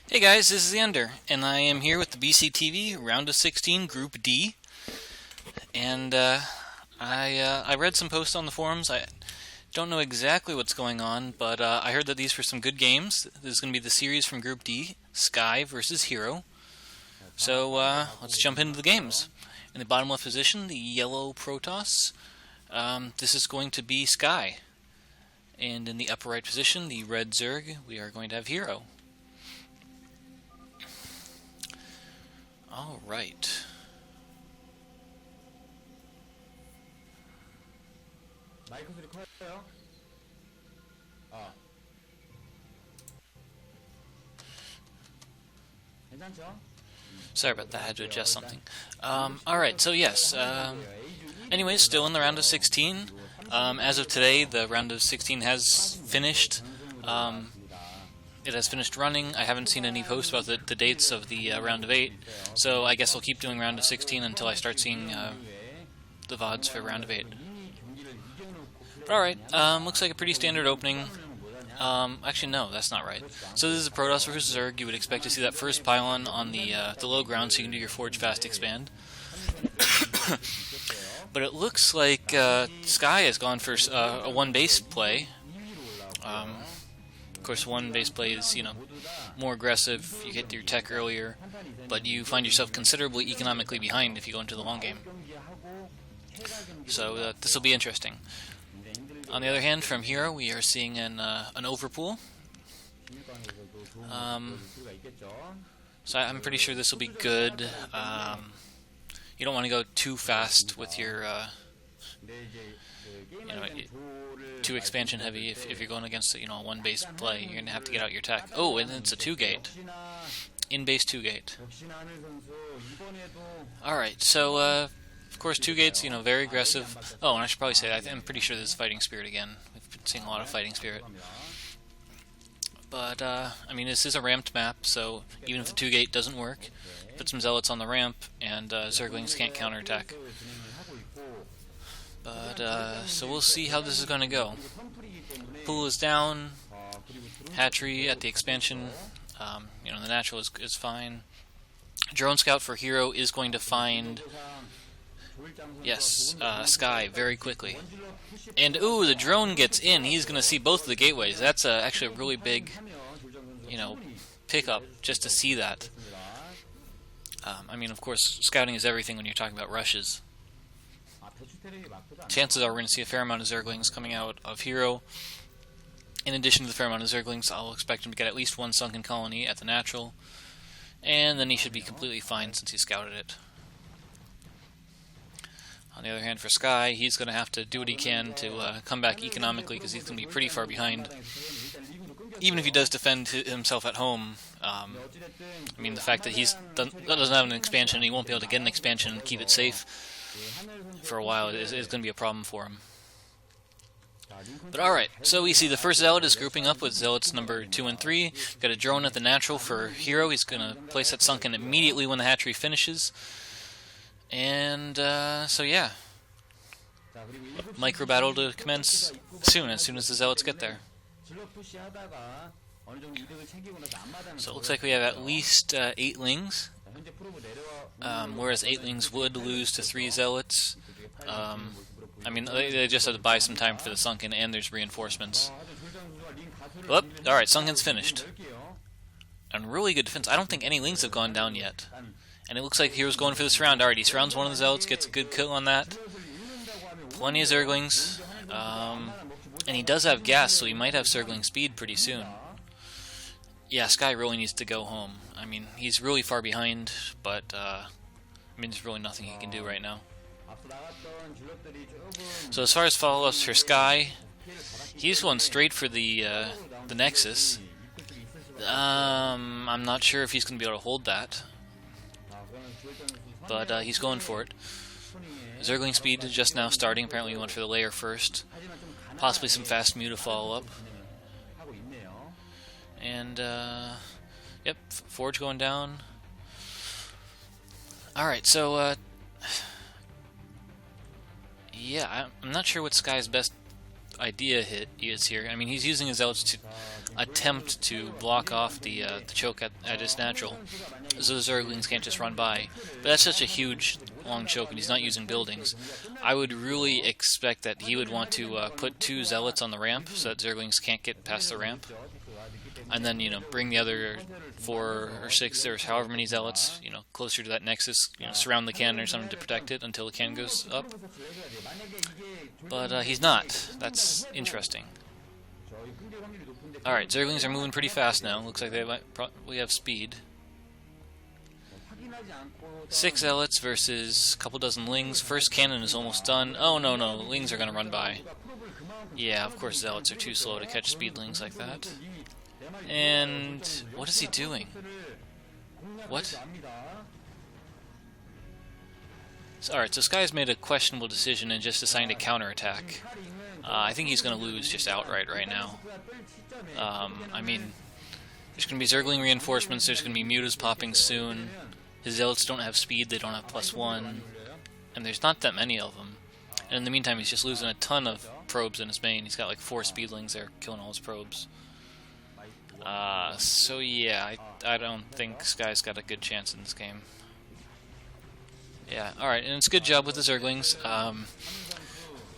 Hey guys, this is TheEnder, and I am here with the BCTV Round of 16 Group D. And I read some posts on the forums. I don't know exactly what's going on, but I heard that these were some good games. This is going to be the series from Group D, Sky versus Hero. So let's jump into the games. In the bottom left position, the yellow Protoss. This is going to be Sky. And in the upper right position, the red Zerg, we are going to have Hero. All right. Sorry about that, I had to adjust something. Alright, so yes. Anyways, still in the round of 16. As of today, the round of 16 has finished. It has finished running. I haven't seen any posts about the dates of the round of 8, so I guess I'll keep doing round of 16 until I start seeing the VODs for round of 8. Alright, looks like a pretty standard opening. Actually, no, that's not right. So this is a Protoss versus Zerg. You would expect to see that first pylon on the low ground so you can do your Forge Fast Expand. But it looks like Sky has gone for a one base play. Of course, one base play is, more aggressive. You get your tech earlier, but you find yourself considerably economically behind if you go into the long game. So this will be interesting. On the other hand, from Hero, we are seeing an overpool. So I'm pretty sure this will be good. You don't want to go too fast with your, too expansion heavy. If you're going against a one base play, you're going to have to get out your tech. Oh, and it's a 2-gate. In base 2-gate. Alright, so of course 2 gates, very aggressive. Oh, and I should probably say I'm pretty sure this is Fighting Spirit again. We've been seeing a lot of Fighting Spirit. But this is a ramped map, so even if the 2-gate doesn't work, put some Zealots on the ramp, and Zerglings can't counterattack. But, so we'll see how this is going to go. Pool is down. Hatchery at the expansion. The natural is fine. Drone Scout for Hero is going to find, yes, Sky very quickly. And, ooh, the drone gets in. He's going to see both of the gateways. That's actually a really big, pickup just to see that. Of course, scouting is everything when you're talking about rushes. Chances are we're going to see a fair amount of Zerglings coming out of Hero. In addition to the fair amount of Zerglings, I'll expect him to get at least one sunken colony at the natural. And then he should be completely fine since he scouted it. On the other hand, for Sky, he's going to have to do what he can to come back economically because he's going to be pretty far behind. Even if he does defend himself at home, the fact that he doesn't have an expansion, he won't be able to get an expansion and keep it safe for a while is going to be a problem for him. But alright, so we see the first Zealot is grouping up with Zealots number 2 and 3. Got a drone at the natural for Hero. He's going to place that sunken immediately when the hatchery finishes. And, so yeah. Micro battle to commence soon, as soon as the Zealots get there. So it looks like we have at least 8lings. Whereas 8lings would lose to 3 Zealots. They just have to buy some time for the sunken, and there's reinforcements. Well, alright, sunken's finished. And really good defense. I don't think any lings have gone down yet. And it looks like Hero's going for this round. Alright, he surrounds one of the Zealots, gets a good kill on that. Plenty of Zerglings. And he does have gas, so he might have Zergling speed pretty soon. Yeah, Sky really needs to go home. He's really far behind, but there's really nothing he can do right now. So as far as follow-ups for Sky, he's going straight for the Nexus. I'm not sure if he's going to be able to hold that, but he's going for it. Zergling speed is just now starting. Apparently he went for the layer first. Possibly some fast Mu to follow up. And, yep, Forge going down. Alright, so, yeah, I'm not sure what Sky's best idea he is here. I mean, he's using his Zealots to attempt to block off the choke at his natural, so the Zerglings can't just run by. But that's such a huge, long choke, and he's not using buildings. I would really expect that he would want to put 2 Zealots on the ramp, so that Zerglings can't get past the ramp. And then, bring the other 4 or 6 or however many Zealots, closer to that nexus, surround the cannon or something to protect it until the cannon goes up. But he's not. That's interesting. Alright, Zerglings are moving pretty fast now. Looks like they might probably have speed. 6 Zealots versus a couple dozen Lings. First cannon is almost done. Oh, no, Lings are going to run by. Yeah, of course Zealots are too slow to catch speedlings like that. And what is he doing? What? Alright, so Sky's made a questionable decision and just assigned a counterattack. I think he's going to lose just outright right now. I mean, there's going to be Zergling reinforcements, there's going to be mutas popping soon. His Zealots don't have speed, they don't have +1. And there's not that many of them. And in the meantime, he's just losing a ton of probes in his main. He's got like 4 speedlings there, killing all his probes. So yeah, I don't think Sky's got a good chance in this game. Yeah, alright, and it's a good job with the Zerglings.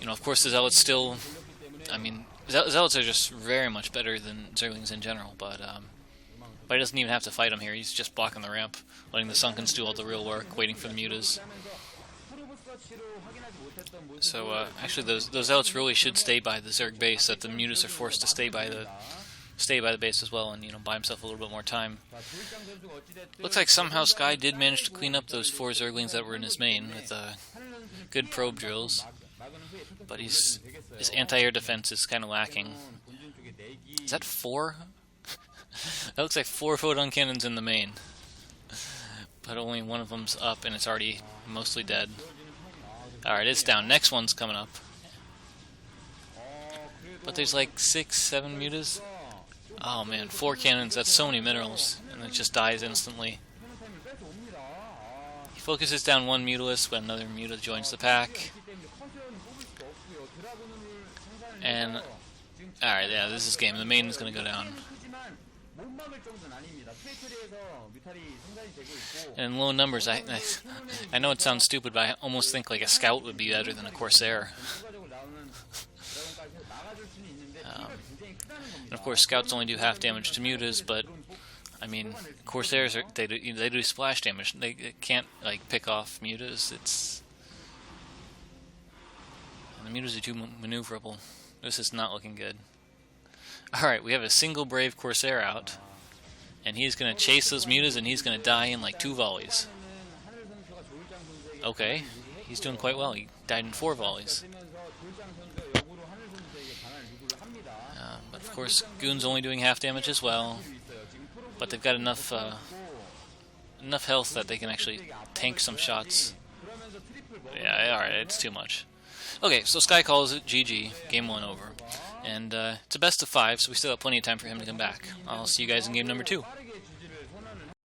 Of course the Zealots still... I mean, Zealots are just very much better than Zerglings in general, but he doesn't even have to fight them here. He's just blocking the ramp, letting the Sunkens do all the real work, waiting for the mutas. So, actually, those Zealots really should stay by the Zerg base, that the mutas are forced to stay by the base as well, and buy himself a little bit more time. Looks like somehow Sky did manage to clean up those 4 Zerglings that were in his main with good probe drills, but his anti-air defense is kind of lacking. Is that 4? That looks like 4 photon cannons in the main, but only one of them's up, and it's already mostly dead. Alright, it's down. Next one's coming up. But there's like 6, 7 mutas. Oh man, 4 cannons, that's so many minerals, and it just dies instantly. He focuses down 1 mutalist when another muta joins the pack. And, alright, yeah, this is game. The main is going to go down. And in low numbers, I know it sounds stupid, but I almost think like a scout would be better than a Corsair. And of course, scouts only do half damage to mutas, but I mean, Corsairs they do splash damage. They can't like pick off mutas. And the mutas are too maneuverable. This is not looking good. All right, we have a single brave Corsair out, and he's gonna chase those mutas, and he's gonna die in like 2 volleys. Okay, he's doing quite well. He died in 4 volleys. But of course, Goon's only doing half damage as well. But they've got enough health that they can actually tank some shots. Yeah, alright, it's too much. Okay, so Sky calls it GG, game 1 over. And it's a best of 5, so we still have plenty of time for him to come back. I'll see you guys in game number 2.